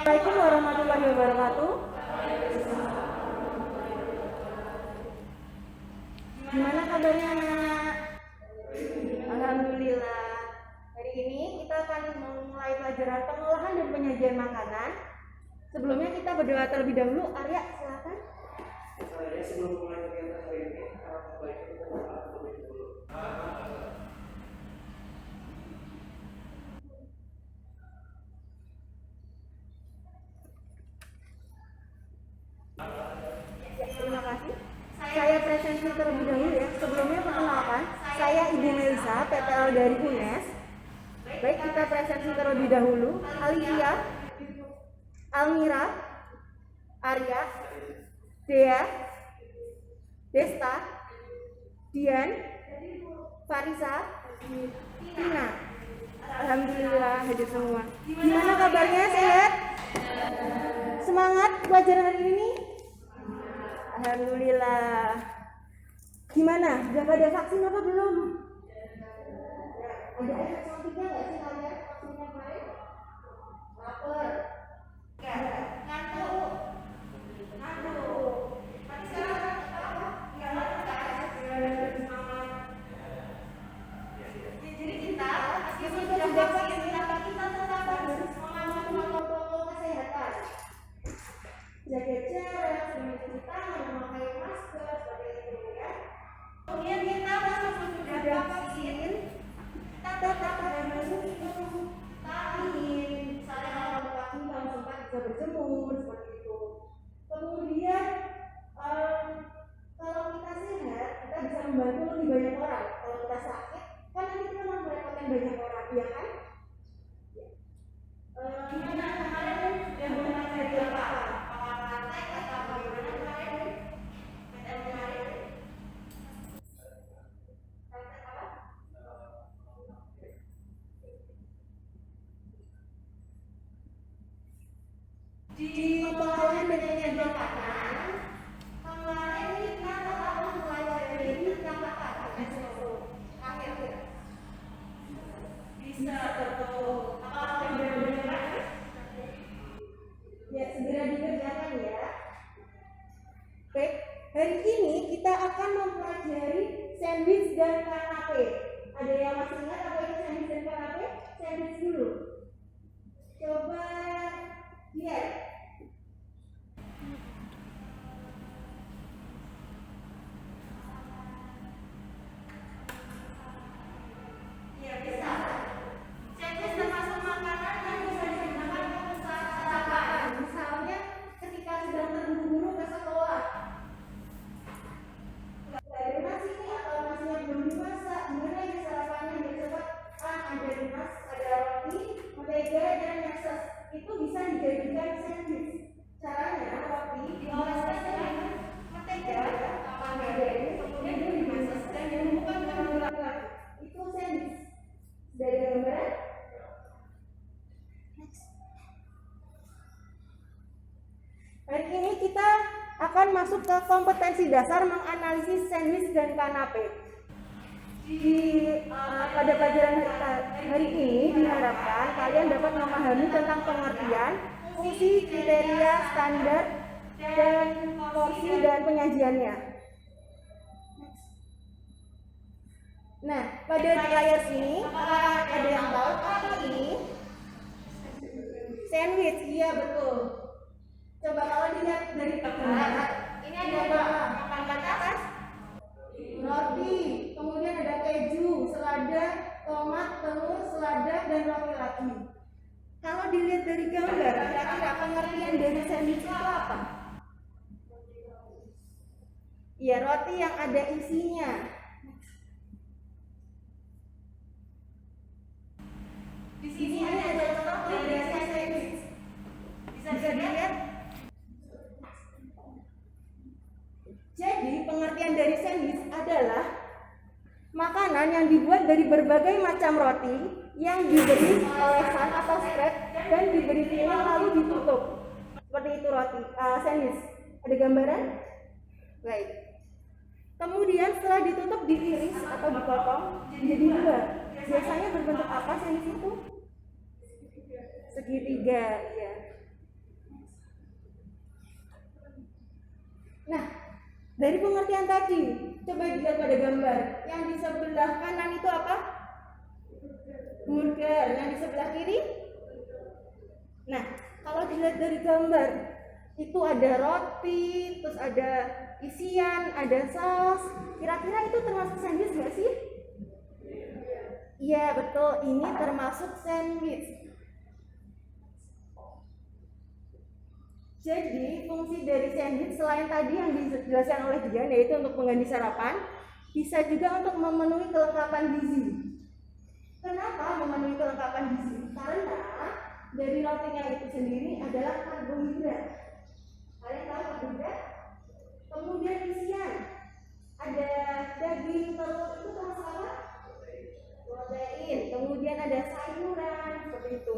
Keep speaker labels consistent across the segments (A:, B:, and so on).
A: Assalamualaikum warahmatullahi wabarakatuh. Gimana kabarnya anak? Alhamdulillah. Hari ini kita akan memulai pelajaran pengolahan dan penyajian makanan. Sebelumnya kita berdoa terlebih dahulu. Arya, silakan.
B: Sebelum mulai kegiatan hari ini, baiknya kita berdoa terlebih dahulu.
A: Terima kasih. Saya presentasi terlebih dahulu ya. Sebelumnya perkenalkan, saya Ibu Melisa, PPL dari UNES. Baik, kita presentasi terlebih dahulu. Alicia, Almira, Arya, Dea, Desta, Dian, Farisa, Tina. Alhamdulillah hadir semua. Gimana kabarnya, sehat? Semangat pelajaran hari ini? Alhamdulillah. Gimana? Sudah pada vaksin apa belum? Ada efek sampingnya nggak sih kalian vaksinnya kemarin? Lapar, ngantuk. Tapi sekarang apa? Semangat. Jadi kita meskipun sudah vaksin, tapi kita tetap harus mematuhi protokol kesehatan. Jaga jarak, mencuci tangan, memakai masker, seperti itu ya. Kemudian kita meskipun sudah vaksin, kita tetap harus vitamin. Misalnya kalau vaksin kalau sempat bisa berjemur seperti itu. Kemudian kalau kita sehat, kita bisa membantu lebih banyak orang. Kalau kita sakit, kan nanti kita mau merepotkan banyak orang, iya kan? Gimana kemarin sudah mengajar apa? Di pengolahan dan penyajian makanan, kemarin kita telah mempelajari tentang makanan akhir-akhir. Bisa betul. Apa yang benar-benar? Ya, segera dikerjakan ya. Baik, hari ini kita akan mempelajari sandwich dan kanape. Ada yang masih ingat apa itu sandwich dan kanape? Sandwich dulu. Coba lihat. Ya, bisa. Sandwich termasuk makanan yang bisa digunakan untuk sarapan. Misalnya ketika sedang terburu-buru ke sekolah. Ada nasi nih atau nasinya belum dimasak, gimana ya sarapannya biar cepat? Ada nas, ada roti, mentega dan meses. Itu bisa dijadikan sandwich. Caranya roti dioleskan dengan mentega, mentega ini kemudian dimasak dan dihubungkan dengan gula. Itu sandwich. Dari gambaran? Hari ini kita akan masuk ke kompetensi dasar menganalisis sandwich dan kanape. Pada pelajaran hari ini diharapkan kalian dapat memahami tentang pengertian, fungsi, kriteria, standar, dan porsi dan penyajiannya. Nah, pada layar sini, apakah ada yang tahu apa ini? Sandwich, iya betul. Coba kalau dilihat dari gambar, ini ada papan atas, roti, kemudian ada keju, selada, tomat, telur, selada, dan roti lagi. Kalau dilihat dari gambar, kira-kira pengertian dari sandwich itu apa? Iya, roti yang ada isinya. Di sini ada contoh dari sandwich. Bisa dilihat. Jadi pengertian dari sandwich adalah makanan yang dibuat dari berbagai macam roti yang diberi olesan atau spread dan diberi filling lalu ditutup. Seperti itu roti sandwich. Ada gambaran? Baik. Kemudian setelah ditutup diiris atau dipotong jadi dua. Biasanya berbentuk apa sandwich itu? Segitiga, ya. Nah, dari pengertian tadi, coba dilihat pada gambar. Yang di sebelah kanan itu apa? Burger. Yang di sebelah kiri? Nah, kalau dilihat dari gambar, itu ada roti, terus ada isian, ada saus. Kira-kira itu termasuk sandwich nggak sih? Iya, betul. Ini termasuk sandwich. Jadi, fungsi dari sandwich selain tadi yang dijelaskan oleh Dian, yaitu untuk mengganti sarapan, bisa juga untuk memenuhi kelengkapan gizi. Kenapa memenuhi kelengkapan gizi? Karena dari rotinya itu sendiri adalah karbohidrat. Kalian tahu karbohidrat? Kemudian isian, ada daging, telur, itu termasuk apa? Protein. Kemudian ada sayuran, seperti itu.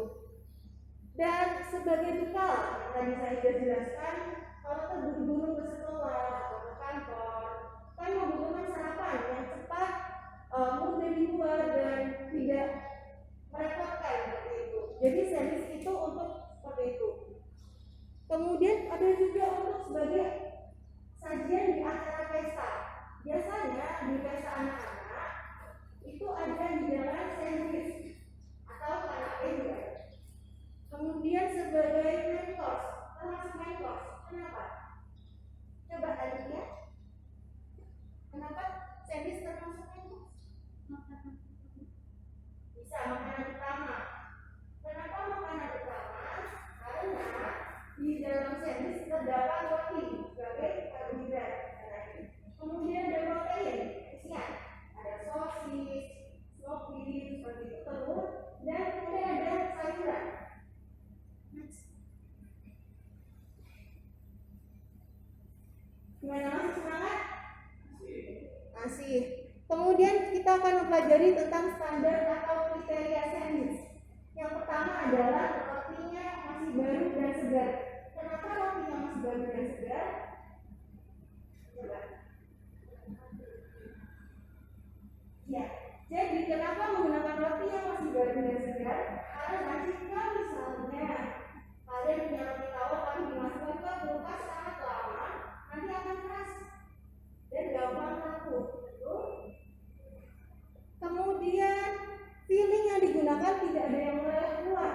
A: Dan sebagai bekal, yang tadi saya sudah jelaskan, kalau terburu-buru ke sekolah atau ke kantor, kan membutuhkan sarapan yang cepat, mudah dibuat dan tidak merepotkan seperti itu. Jadi sandwich itu untuk seperti itu. Kemudian ada juga untuk sebagai sajian di acara pesta. Biasanya di pesta anak-anak itu ada hidangan sandwich atau kanape juga. Kemudian sebagai main course, termasuk main course. Kenapa? Coba tadi ya. Kenapa sandwich termasuk main course? Bisa makanan utama. Kenapa makanan utama? Karena di dalam sandwich terdapat roti sebagai karbohidrat. Kemudian ada protein, isian, ada sosis, smoked beef, seperti itu, telur, dan kemudian ada sayuran. Gimana, masih semangat? Masih. Kemudian kita akan mempelajari tentang standar atau kriteria sandwich. Yang pertama adalah rotinya masih baru dan segar. Kenapa rotinya masih baru dan segar? Coba. Ya, jadi kenapa menggunakan roti yang masih baru dan segar? Karena jika misalnya kalian punya roti tawar tapi dimasukkan ke kulkas sangat lama, nanti akan keras dan gampang rapuh. Kemudian filling yang digunakan tidak ada yang meleleh keluar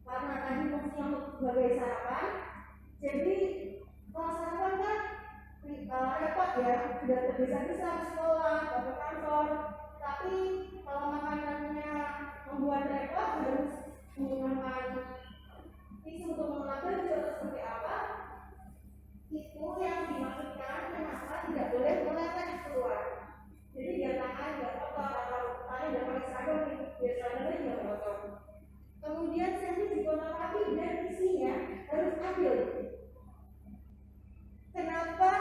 A: karena tadi fungsinya untuk sebagai sarapan. Jadi kalau sarapan kan repot ya, sudah tergesa-gesa ke sekolah atau ke kantor. Tapi kalau makanannya membuat repot, harus menggunakan tisu untuk mengatur seperti apa? Itu yang dimaksudkan kenapa tidak boleh meleleh keluar. Jadi biar tangan tidak kotor atau tangan tidak pakai sabun, biar tangannya tidak kotor. Kemudian sandwich dipotong rapi dan isinya harus adil. Kenapa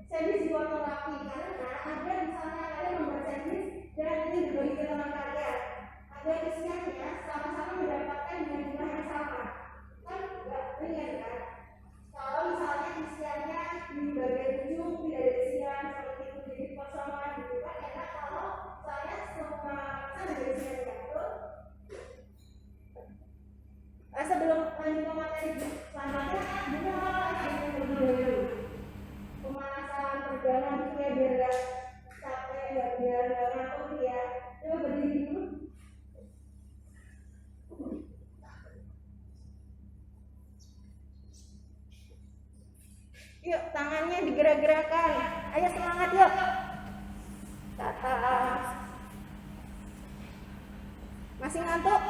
A: sandwich dipotong rapi? Karena ada misalnya kalian membuat sandwich dan ini dibagi ke teman kalian. Ada isiannya sama-sama mendapatkan dengan jumlah yang sama. Kan nggak ringan kan? Kalau misalnya isiannya di bagian ujung tidak ada isian seperti itu jadi kosongan gitu kan enak. Kalau saya semua ada isiannya betul. Sebelum lanjut ke materi selanjutnya, kita akan dulu pemanasan perjalanan gitu ya biar nggak capek, biar nggak ngantuk ya. Coba berdiri dulu. Yuk, tangannya digerak-gerakkan. Ayo semangat yuk. Ke atas. Masih ngantuk?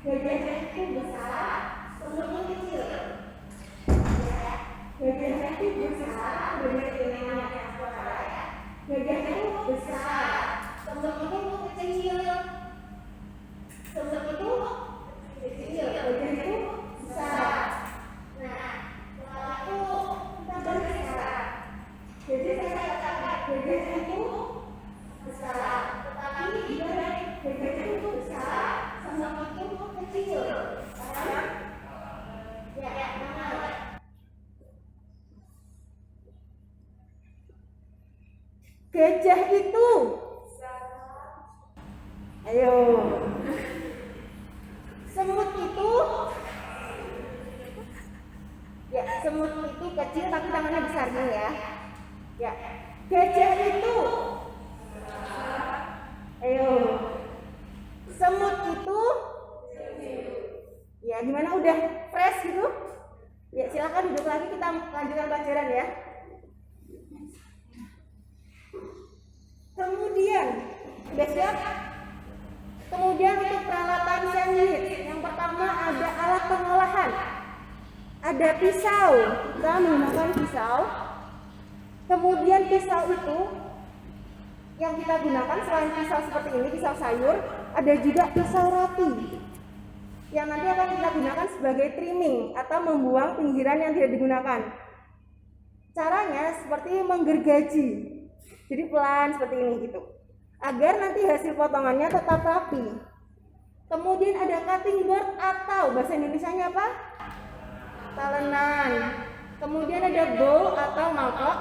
A: Bagian itu besar, sebelumnya kecil. Bagian itu besar, bagian ininya bagian itu besar, sebelum itu kecil. Sebelum itu kecil, bagian itu besar. Nah, setelah itu kita bergeser. Jadi saya katakan bagian itu besar, tetapi bagian itu besar, sebelum itu Gajah itu. Ayo. Semut itu. Ya, semut itu kecil tapi tangannya besar nih ya. Ya. Gajah itu. Ayo. Semut itu. Ya, gimana, udah fresh gitu? Ya, silakan duduk lagi, kita lanjutkan pelajaran ya. Kemudian, udah siap? Kemudian untuk peralatan sandwich, yang pertama ada alat pengolahan. Ada pisau, kita menggunakan pisau. Kemudian pisau itu yang kita gunakan selain pisau seperti ini, pisau sayur, ada juga pisau roti yang nanti akan kita gunakan sebagai trimming atau membuang pinggiran yang tidak digunakan. Caranya seperti menggergaji, jadi pelan seperti ini gitu, agar nanti hasil potongannya tetap rapi. Kemudian ada cutting board atau bahasa Indonesianya apa? Talenan. Kemudian ada bowl atau mangkok.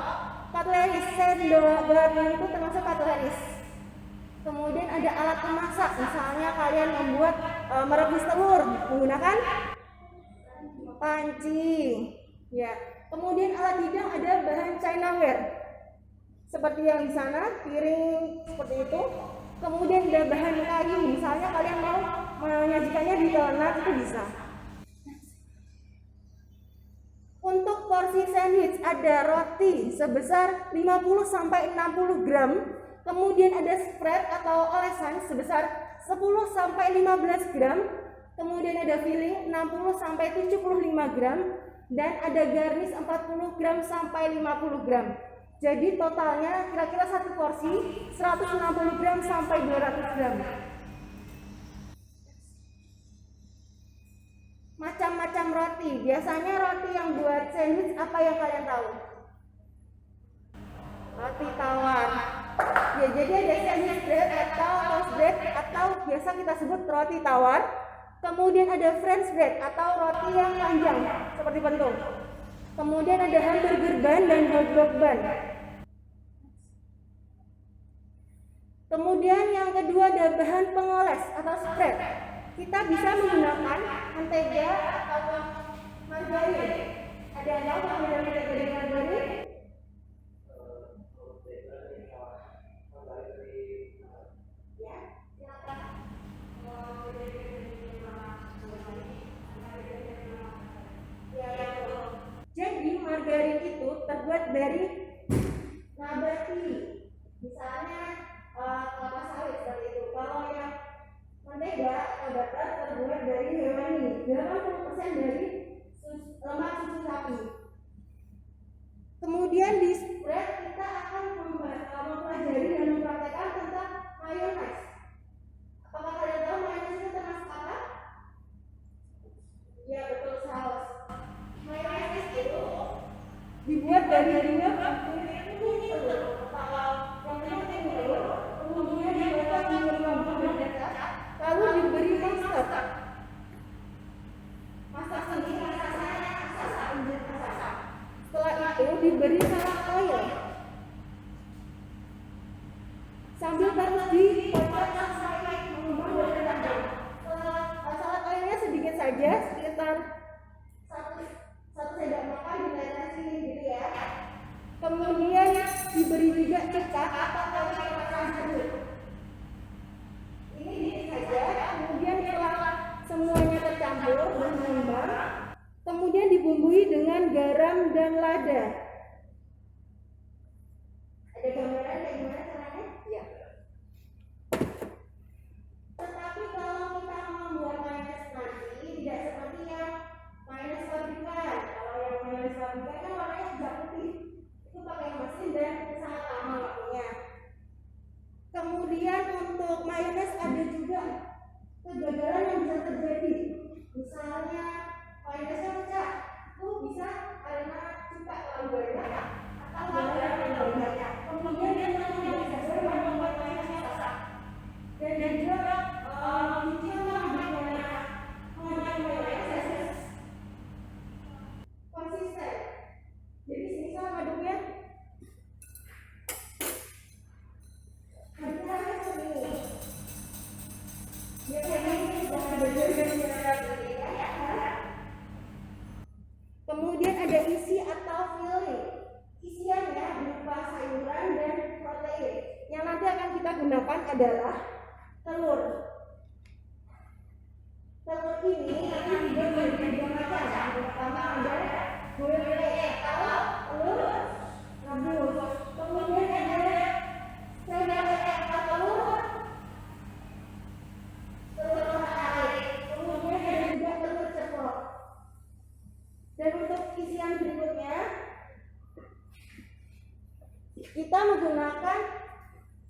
A: Cutlery, sendok, garpu itu termasuk cutlery. Kemudian ada alat memasak, misalnya kalian membuat merebus telur menggunakan panci. Ya. Kemudian alat hidang ada bahan Chinaware, seperti yang di sana, piring seperti itu. Kemudian ada bahan kayu, misalnya kalian mau menyajikannya di telenat itu bisa. Untuk porsi sandwich ada roti sebesar 50-60 gram. Kemudian ada spread atau olesan sebesar 10-15 gram. Kemudian ada filling 60-75 gram. Dan ada garnish 40 gram sampai 50 gram. Jadi totalnya kira-kira satu porsi 160 gram sampai 200 gram. Macam-macam roti. Biasanya roti yang buat sandwich apa yang kalian tahu? Roti tawar. Ya, jadi ada sandwich bread atau toast bread atau biasa kita sebut roti tawar. Kemudian ada French bread atau roti yang panjang seperti pentung. Kemudian ada hamburger bun dan hotdog bun. Kemudian yang kedua ada bahan pengoles atau spread. Kita bisa menggunakan mentega atau margarin. Ada yang tahu perbedaan mentega dan margarin? Ya, silakan. Jadi margarin itu terbuat dari nabati, misalnya kelapa sawit seperti itu. Kalau yang mentega atau butter terbuat dari hewani, 80% dari lemak susu sapi. Kemudian di spread kita akan mempelajari dan mempraktekkan tentang mayonnaise. Apakah kalian tahu mayonnaise itu termasuk apa? Ya, betul, saus. Mayonnaise itu dibuat dari minyak kuning telur. Kalau yang penting telur, kemudian dipotong menjadi bumbu berdekat, lalu diberi masak. Masak sendiri, masak. Setelah itu diberi salad oil. Sambil terus dipotong sampai mengembang berdekat. Salad oilnya sedikit saja, sekitar satu sendok makan ditetesi gitu ya. Kemudian diberi juga cuka atau kacang jeruk. Ini dikit saja. Kemudian setelah semuanya tercampur dan mengembang, kemudian dibumbui dengan garam dan lada. Ada gambaran kayak gimana caranya? Ya. Tetapi kalau kita membuat mayonnaise nanti tidak seperti yang mayonnaise pabrikan. Kalau yang mayonnaise pabrikan kan warnanya sudah putih, itu pakai mesin dan sangat lama waktunya. Kemudian untuk mayonnaise ada juga kegagalan yang bisa terjadi. Misalnya mayonnaise-nya pecah, itu bisa karena cuka terlalu banyak atau garam terlalu banyak. Kemudian dia tidak bisa membuat mayonnaise rusak. Dan juga dicilkan mengenai mayonnaise konsisten. Jadi semisal aduknya isi atau filling. Isiannya berupa sayuran dan protein. Yang nanti akan kita gunakan adalah telur. Telur ini akan dibuat menjadi dua macam. Yang pertama ada boiled egg atau telur rebus. Kemudian ada scrambled egg atau telur air. Kemudian ada juga telur ceplok. Dan untuk isian berikutnya kita menggunakan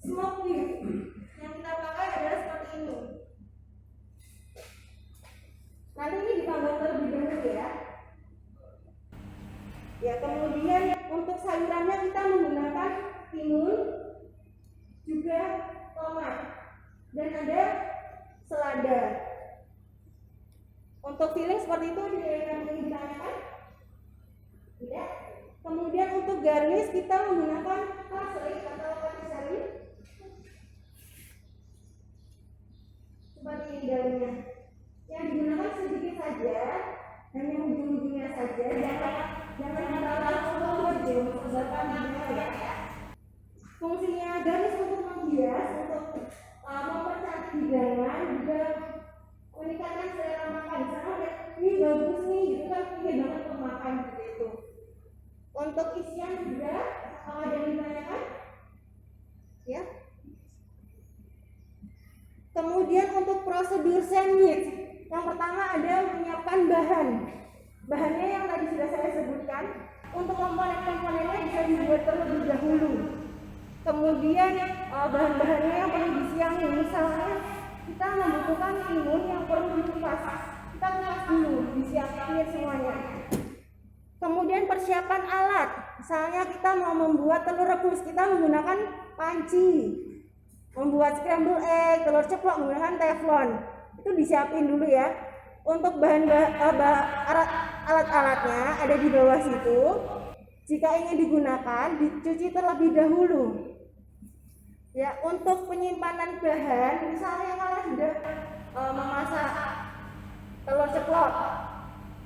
A: smoked beef. Yang kita pakai adalah seperti ini. Nanti ini dipanggang terlebih dahulu ya. Ya, kemudian untuk sayurannya kita menggunakan timun, juga tomat, dan ada selada. Untuk filling seperti itu yang ingin ditanyakan? Tidak. Kemudian untuk garnish kita menggunakan parsley atau patisserie. Seperti ini daunnya. Yang digunakan sedikit saja, hanya ujung-ujungnya saja, jangan terlalu berjauh sebabkan ya. Fungsinya garnish untuk menghias, untuk mempercantik hidangan, juga meningkatkan selera makan. Misalnya ini bagus nih, gitu kan ingin banget pemakan gitu. Untuk isian juga ada yang ditanyakan? Ya. Kemudian untuk prosedur sandwich, yang pertama ada menyiapkan bahan. Bahannya yang tadi sudah saya sebutkan. Untuk komponen-komponennya bisa dibuat terlebih dahulu. Kemudian bahan-bahannya yang perlu disiangi, misalnya kita membutuhkan timun yang perlu dikupas. Kita kupas dulu, disiapkan semuanya. Kemudian persiapan alat, misalnya kita mau membuat telur rebus, kita menggunakan panci. Membuat scrambled egg, telur ceplok menggunakan teflon. Itu disiapin dulu ya. Untuk alat-alatnya ada di bawah situ. Jika ingin digunakan, dicuci terlebih dahulu. Ya, untuk penyimpanan bahan, misalnya kalau sudah memasak telur ceplok,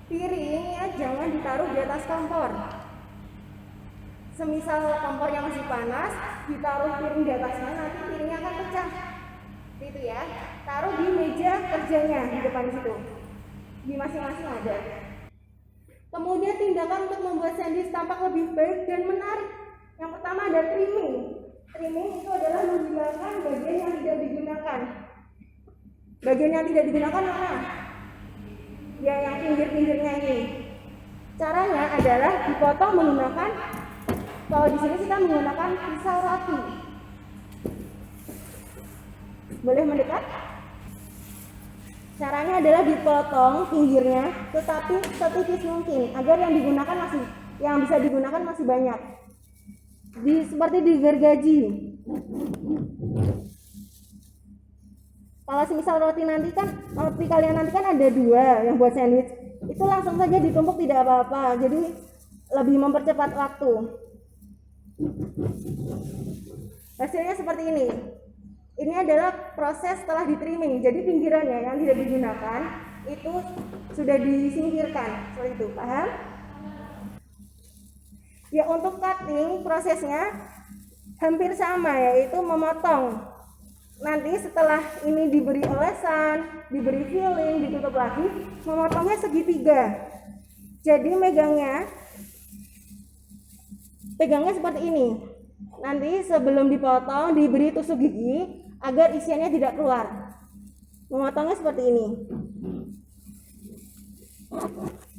A: piringnya jangan ditaruh di atas kompor. Semisal kompornya masih panas, ditaruh piring di atasnya, nanti piringnya akan pecah. Gitu ya. Taruh di meja kerjanya di depan situ. Di masing-masing ada. Kemudian tindakan untuk membuat sandwich tampak lebih baik dan menarik. Yang pertama ada trimming. Trimming itu adalah menghilangkan bagian yang tidak digunakan. Bagian yang tidak digunakan mana? Ya, yang pinggir-pinggirnya ini. Caranya adalah dipotong menggunakan, kalau di sini kita menggunakan pisau roti. Boleh mendekat? Caranya adalah dipotong pinggirnya, tetapi setipis mungkin agar yang bisa digunakan masih banyak. Seperti digergaji. Kalau semisal roti kalian nanti kan ada 2 yang buat sandwich, itu langsung saja ditumpuk tidak apa-apa. Jadi lebih mempercepat waktu. Hasilnya seperti ini. Ini adalah proses setelah di-trimming. Jadi pinggirannya yang tidak digunakan itu sudah disingkirkan. Seperti itu, paham? Ya, untuk cutting prosesnya hampir sama, yaitu memotong. Nanti setelah ini diberi olesan, diberi filling, ditutup lagi, memotongnya segitiga. Jadi pegangnya seperti ini. Nanti sebelum dipotong diberi tusuk gigi agar isiannya tidak keluar. Memotongnya seperti ini.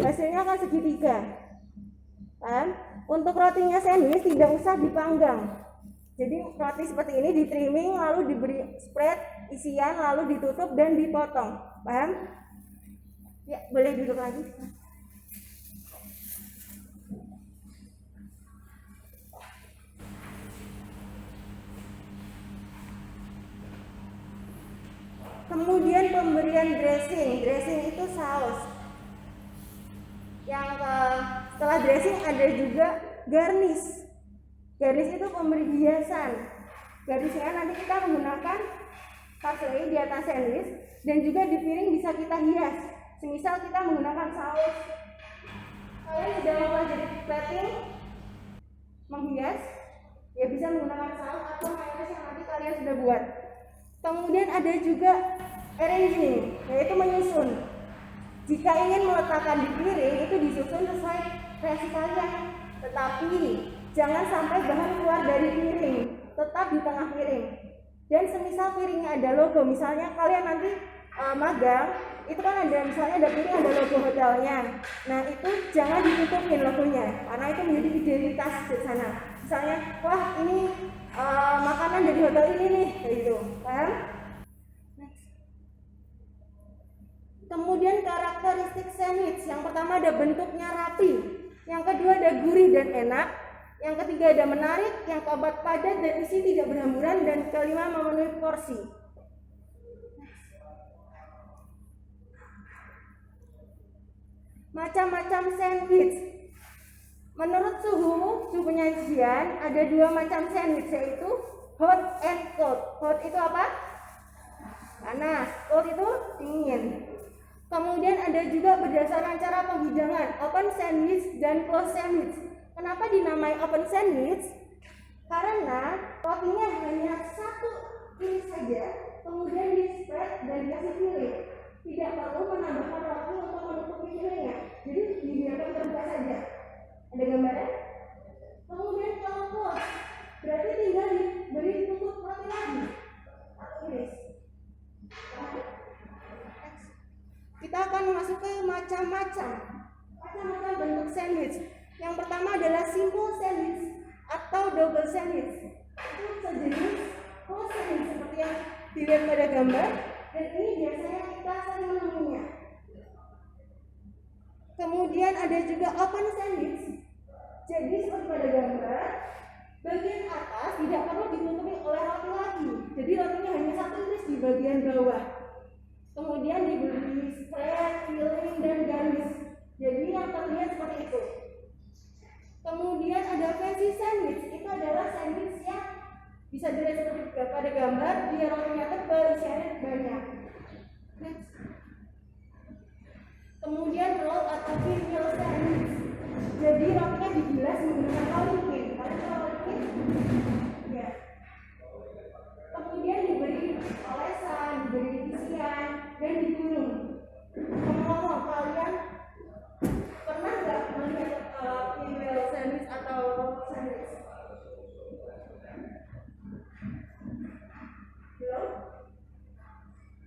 A: Hasilnya akan segitiga. Kan? Untuk rotinya sandwich tidak usah dipanggang. Jadi roti seperti ini di-trimming, lalu diberi spread isian, lalu ditutup dan dipotong. Paham? Ya, boleh duduk lagi. Kemudian pemberian dressing. Dressing itu saus. Setelah dressing ada juga garnish. Garnish itu pemberi hiasan. Garnishnya nanti kita menggunakan parsley di atas sandwich dan juga di piring bisa kita hias. Semisal kita menggunakan saus Kalian sudah mempelajari plating, menghias, ya bisa menggunakan saus atau mayonnaise yang nanti kalian sudah buat. Kemudian ada juga arranging, yaitu menyusun. Jika ingin meletakkan di piring, itu disusun sesuai versi kalian. Tetapi jangan sampai bahan keluar dari piring, tetap di tengah piring. Dan semisal piringnya ada logo, misalnya kalian nanti magang, itu kan ada misalnya ada piring ada logo hotelnya. Nah itu jangan ditutupin logonya, karena itu menjadi identitas di sana. Misalnya, wah ini makanan dari hotel ini nih, kayak gitu, paham? Kemudian karakteristik sandwich, yang pertama ada bentuknya rapi, yang kedua ada gurih dan enak, yang ketiga ada menarik, yang keempat padat dan isi tidak berhamburan, dan kelima memenuhi porsi. Macam-macam sandwich. Menurut suhu penyajian ada dua macam sandwich, yaitu hot and cold. Hot itu apa? Panas. Cold itu dingin. Kemudian ada juga berdasarkan cara penghidangan, open sandwich dan closed sandwich. Kenapa dinamai open sandwich? Karena rotinya hanya satu ini saja, kemudian di spread dan dikasih filling. Tidak perlu menambahkan roti untuk menutupi fillingnya. Jadi dibiarkan terbuka saja. Ada gambaran? Kemudian kalau close, berarti tinggal diberi tutup roti lagi atau iris. Kita akan masuk ke macam-macam bentuk sandwich. Yang pertama adalah simple sandwich atau double sandwich. Itu sejenis whole sandwich seperti yang dilihat pada gambar, dan ini biasanya kita sering menemuinya. Kemudian ada juga open sandwich. Jadi seperti pada gambar, bagian atas tidak perlu ditutupi oleh roti lagi. Jadi rotinya hanya satu iris di bagian bawah. Kemudian diberi spread, filling, dan garnish. Jadi yang terlihat seperti itu. Kemudian ada fancy sandwich. Itu adalah sandwich yang bisa dilihat seperti pada gambar. Dia rotinya tebal, isiannya banyak. Next. Kemudian roll atau pinwheel sandwich. Jadi rotinya dibilas menggunakan rolling pin. Kalian tahu rolling pin? Ya. Kemudian diberi olesan, diberi isian, dan digulung. Ngomong-ngomong, kalian pernah nggak melihat pinwheel sandwich atau sandwich? Belum?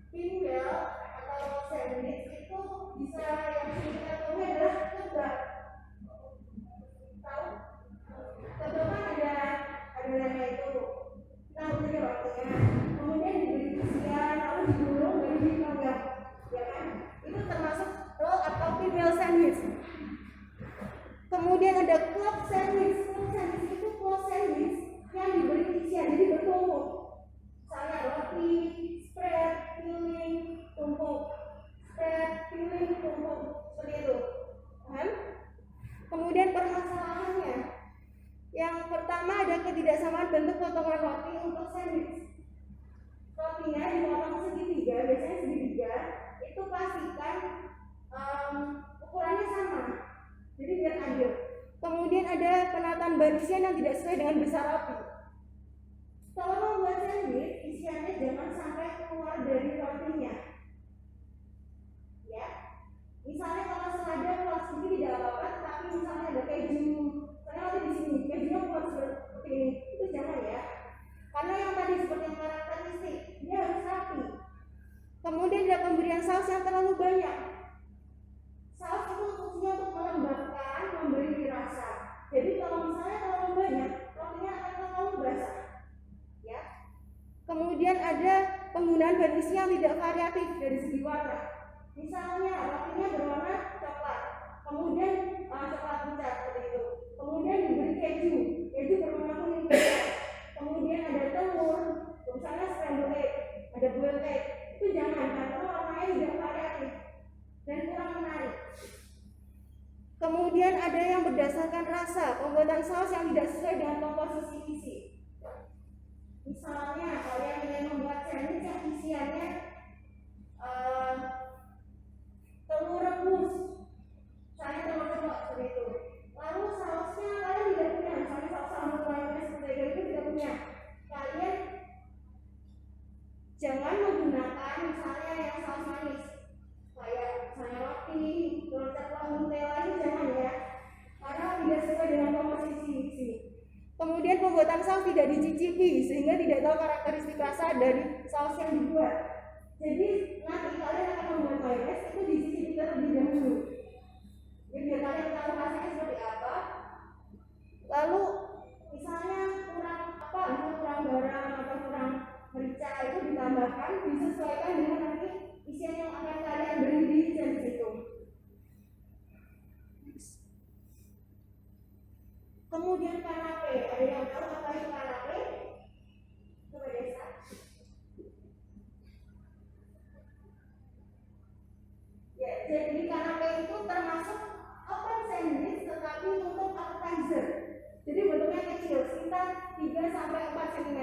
A: Pinwheel atau sandwich itu bisa yang kita tahu adalah kebab. Tahu? Kebab kan ada adonannya itu. Nah, beri rotinya, kemudian diberi isian, lalu digulung, baru dipanggang, ya kan? Itu termasuk roll atau pinwheel sandwich. Kemudian ada club sandwich. Club sandwich itu close sandwich yang diberi isian, jadi bertumpuk. Misalnya roti, spread, filling, tumpuk, spread, filling, tumpuk, seperti itu. Paham? Kemudian permasalahannya. Yang pertama ada ketidaksamaan bentuk potongan roti untuk sandwich. Rotinya dipotong segitiga, biasanya segitiga. Itu pastikan ukurannya sama. Jadi biar adil. Kemudian ada penataan bahan isian yang tidak sesuai dengan besar roti. Kalau membuat sandwich, isiannya jangan sampai keluar dari rotinya. Ya. Misalnya kalau selada keluar sedikit tidak apa-apa, tapi misalnya ada keju, karena roti di sini, kejunya keluar seperti ini, itu jangan ya. Karena yang tadi seperti yang karakteristik, dia harus rapi. Kemudian ada pemberian saus yang terlalu banyak. Saus itu fungsinya untuk melembabkan, memberi rasa. Jadi kalau misalnya terlalu banyak, rotinya akan terlalu basah. Ya. Kemudian ada penggunaan bahan isi yang tidak variatif dari segi warna. Misalnya rotinya berwarna coklat, kemudian coklat pucat seperti itu. Kemudian diberi keju berwarna kuning pucat. Kemudian ada telur, misalnya scrambled egg, ada boiled egg. Itu jangan, karena warnanya tidak variatif dan kurang menarik. Kemudian ada yang berdasarkan rasa, pembuatan saus yang tidak sesuai dengan komposisi isi. Misalnya kalian ingin membuat sandwich yang isiannya telur rebus, misalnya telur ceplok seperti itu. Kemudian pembuatan saus tidak dicicipi sehingga tidak tahu karakteristik rasa dari saus yang dibuat. Jadi nanti kalian akan membuat mayonnaise itu dicicipi terlebih dahulu. Jadi biar kalian tahu rasanya seperti apa. Lalu misalnya kurang apa, misalnya kurang garam atau kurang merica itu ditambahkan, disesuaikan dengan nanti isian yang akan kalian beri di sandwich itu. Kemudian kanape, ada yang tahu apa itu kanape? Coba Desa. Ya, jadi kanape itu termasuk open sandwich tetapi untuk appetizer. Jadi bentuknya kecil, sekitar 3 sampai 4 cm.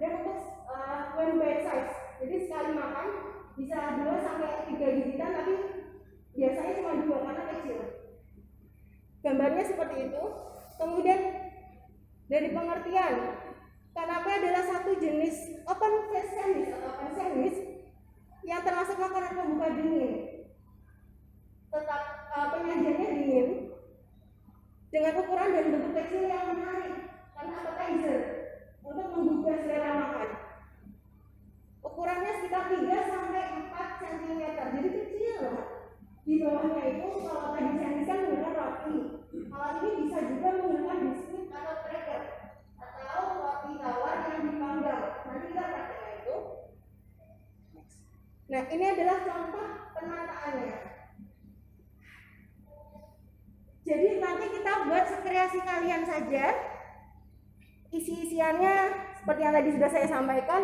A: Dan untuk when bite size. Jadi sekali makan bisa 2 sampai 3 gigitan, tapi biasanya cuma 2 karena kecil. Gambarnya seperti itu. Kemudian dari pengertian, kanape adalah satu jenis open sandwich atau open sandwich yang termasuk makanan pembuka dingin. Tetap penyajiannya dingin dengan ukuran dan bentuk kecil yang menarik karena appetizer untuk menggugah selera makan. Ukurannya sekitar 3 sampai 4 cm, jadi kecil banget. Di bawahnya itu kalau tadi sandwich kan menggunakan roti. Kalau ini bisa juga menggunakan biskuit atau cracker atau roti tawar yang dipanggang. Nanti kita praktekkan itu. Nah, ini adalah contoh penataannya. Jadi nanti kita buat sekreasi kalian saja. Isi-isiannya seperti yang tadi sudah saya sampaikan.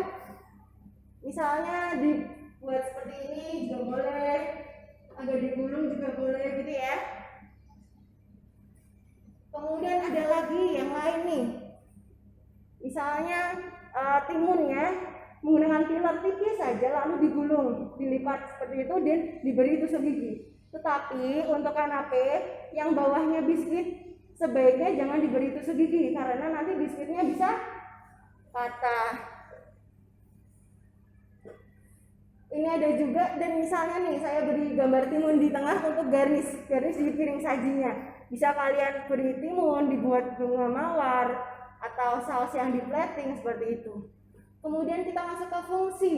A: Misalnya dibuat seperti ini juga boleh, agak digulung juga boleh gitu ya. Kemudian ada lagi yang lain nih. Misalnya timunnya menggunakan pilar tipis saja lalu digulung, dilipat seperti itu dan diberi tusuk gigi. Tetapi untuk kanape yang bawahnya biskuit sebaiknya jangan diberi tusuk gigi karena nanti biskuitnya bisa patah. Ini ada juga, dan misalnya nih saya beri gambar timun di tengah untuk garis di piring sajinya. Bisa kalian beri timun, dibuat bunga mawar atau saus yang di plating seperti itu. Kemudian kita masuk ke fungsi.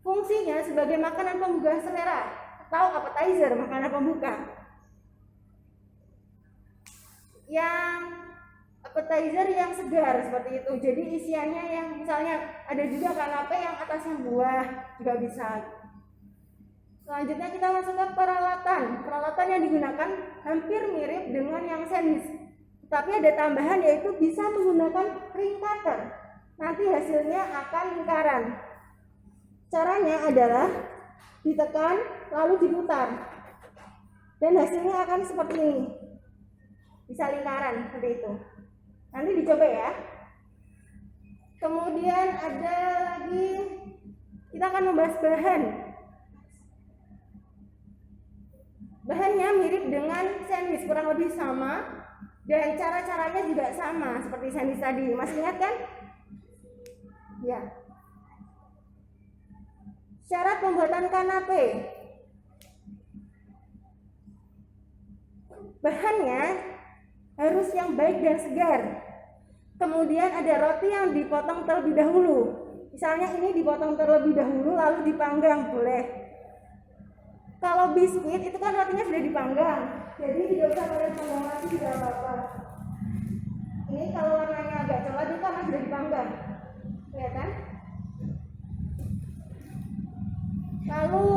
A: Fungsinya sebagai makanan penggugah selera atau appetizer, makanan pembuka. Yang appetizer yang segar seperti itu. Jadi isiannya yang misalnya ada juga kanape yang atasnya buah juga bisa. Selanjutnya kita masuk ke peralatan. Peralatan yang digunakan hampir mirip dengan yang sandwich. Tapi ada tambahan yaitu bisa menggunakan ring cutter. Nanti hasilnya akan lingkaran. Caranya adalah ditekan lalu diputar. Dan hasilnya akan seperti ini. Bisa lingkaran seperti itu. Nanti dicoba ya. Kemudian ada lagi, kita akan membahas bahan. Bahannya mirip dengan sandwich, kurang lebih sama. Dan cara-caranya juga sama seperti sandwich tadi. Masih ingat kan? Ya. Syarat pembuatan kanape. Bahannya harus yang baik dan segar. Kemudian ada roti yang dipotong terlebih dahulu. Misalnya ini dipotong terlebih dahulu lalu dipanggang boleh. Kalau biskuit itu kan rotinya sudah dipanggang, jadi tidak usah kalian panggang lagi, tidak apa-apa. Ini kalau warnanya agak coklat itu karena sudah dipanggang, kelihatan? Lalu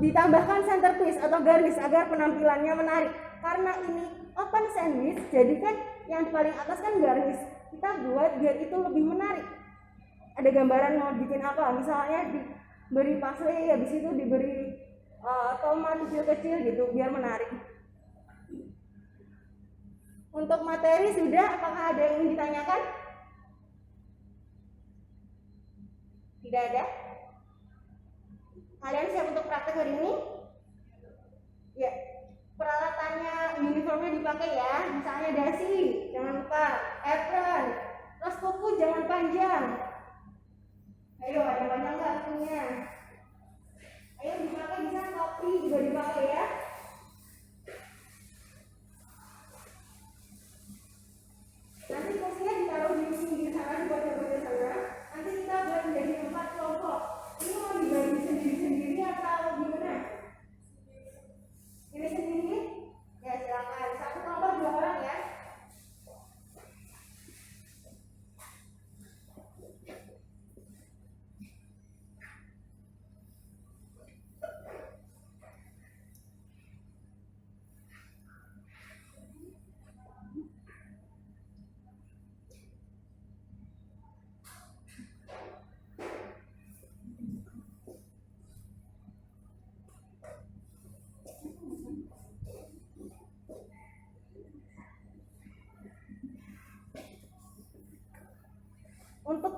A: ditambahkan centerpiece atau garis agar penampilannya menarik. Karena ini open sandwich, jadi kan yang paling atas kan garis. Kita buat biar itu lebih menarik. Ada gambaran mau bikin apa? Misalnya diberi parsley, habis itu diberi tomat kecil-kecil gitu, biar menarik. Untuk materi sudah, apakah ada yang ingin ditanyakan? Tidak ada? Kalian siap untuk praktek hari ini? Ya. Peralatannya, uniformnya dipakai ya. Misalnya dasi, jangan lupa. Apron, terus kuku jangan panjang. Ayo, ada panjang nggak punya? Ayo dipakai, bisa topi juga dipakai ya. Nanti fungsi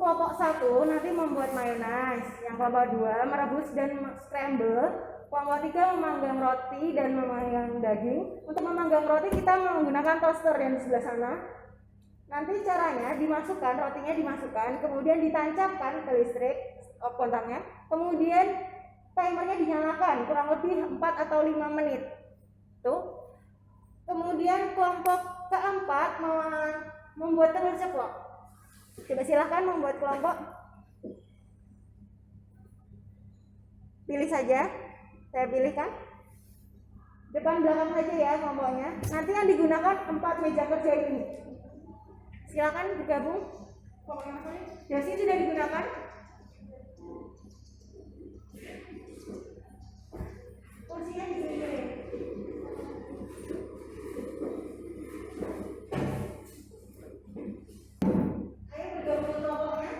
A: kelompok 1 nanti membuat mayonnaise, yang kelompok 2 merebus dan scramble, kelompok 3 memanggang roti dan memanggang daging. Untuk memanggang roti kita menggunakan toaster yang di sebelah sana. Nanti caranya dimasukkan, rotinya dimasukkan, kemudian ditancapkan ke listrik, stop kontaknya, kemudian timernya dinyalakan kurang lebih 4 atau 5 menit. Tuh. Kemudian kelompok keempat membuat telur ceplok. Coba silahkan membuat kelompok. Pilih saja. Saya pilihkan. Depan belakang saja ya kelompoknya. Nanti yang digunakan 4 meja kerja ini. Silakan bergabung. Kelompoknya Mas Oli. Dasi sudah digunakan. Kursinya dipilih. Ayo bergabung ke kelompoknya.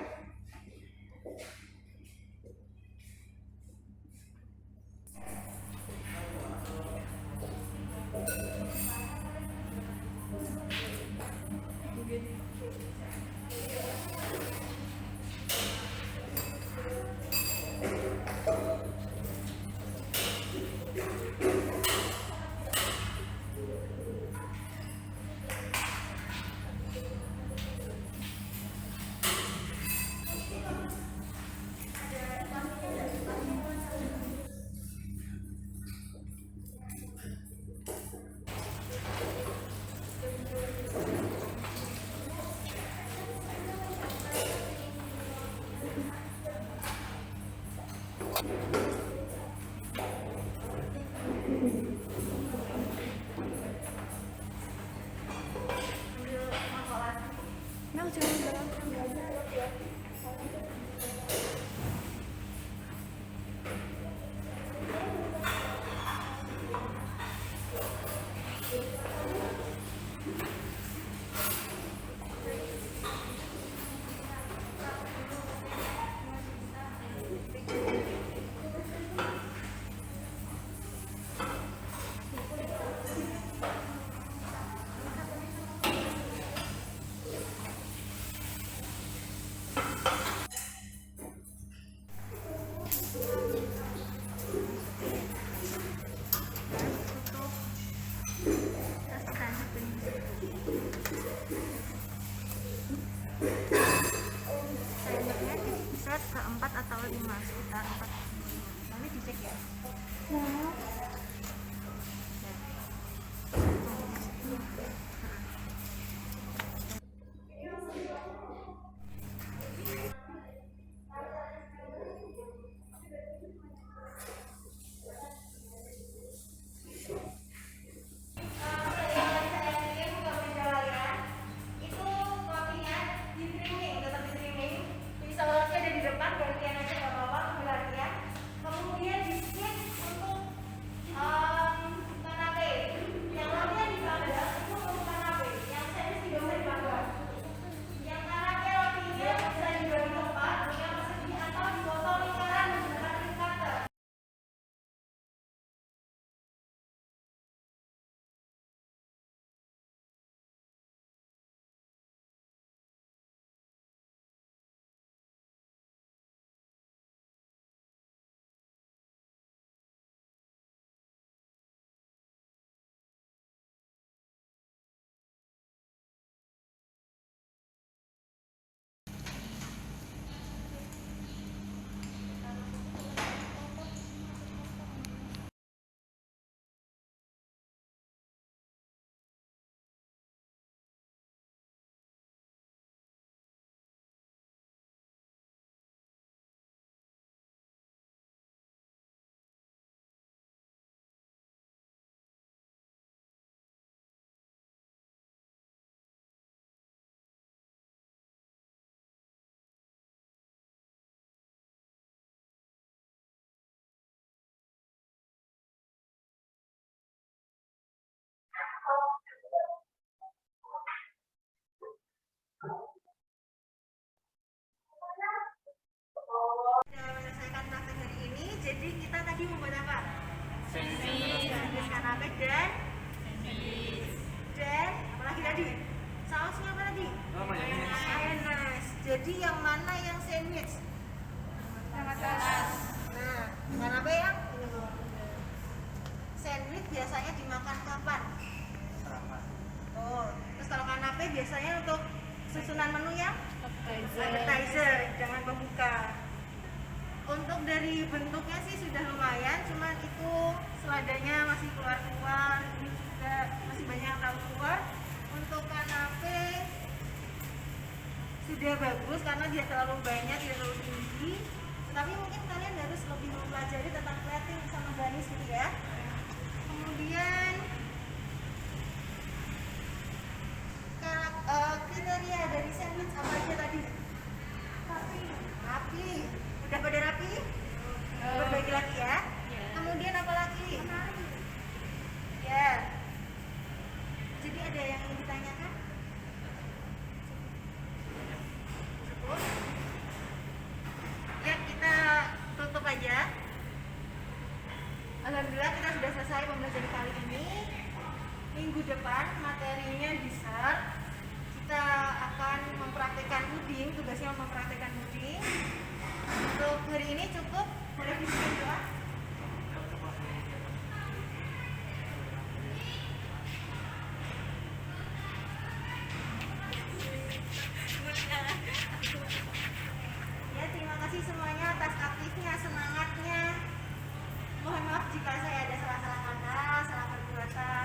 A: Timernya di set ke 4 atau 5, sekitar 4. Nanti dicek ya. Jadi yang mana yang sandwich? Yang atas. Nah, kanape yang sandwich biasanya dimakan kapan?
B: Sarapan.
A: Oh, terus kalau kanape biasanya untuk susunan menu yang appetizer, jangan pembuka. Untuk dari bentuknya sih sudah lumayan, cuman itu seladanya masih keluar-keluar, ini juga masih banyak yang keluar. Untuk kanape sudah bagus karena dia terlalu banyak, dia terlalu tinggi. Tapi mungkin kalian harus lebih mempelajari tentang plating sama garnish gitu ya. Kemudian kriteria dari sandwich apa aja tadi? Rapi. Udah pada rapi? Berbagi lagi ya. Kemudian apa lagi? Ya. Jadi ada yang ingin ditanyakan? Cukup? Ya, kita tutup aja. Alhamdulillah kita sudah selesai pembelajaran kali ini. Minggu depan materinya dessert. Kita akan mempraktekkan puding, tugasnya mempraktekkan puding. Untuk hari ini cukup. Boleh dibikin doa? Ya, terima kasih semuanya atas aktifnya, semangatnya. Mohon maaf jika saya ada salah-salah kata, salah perbuatan.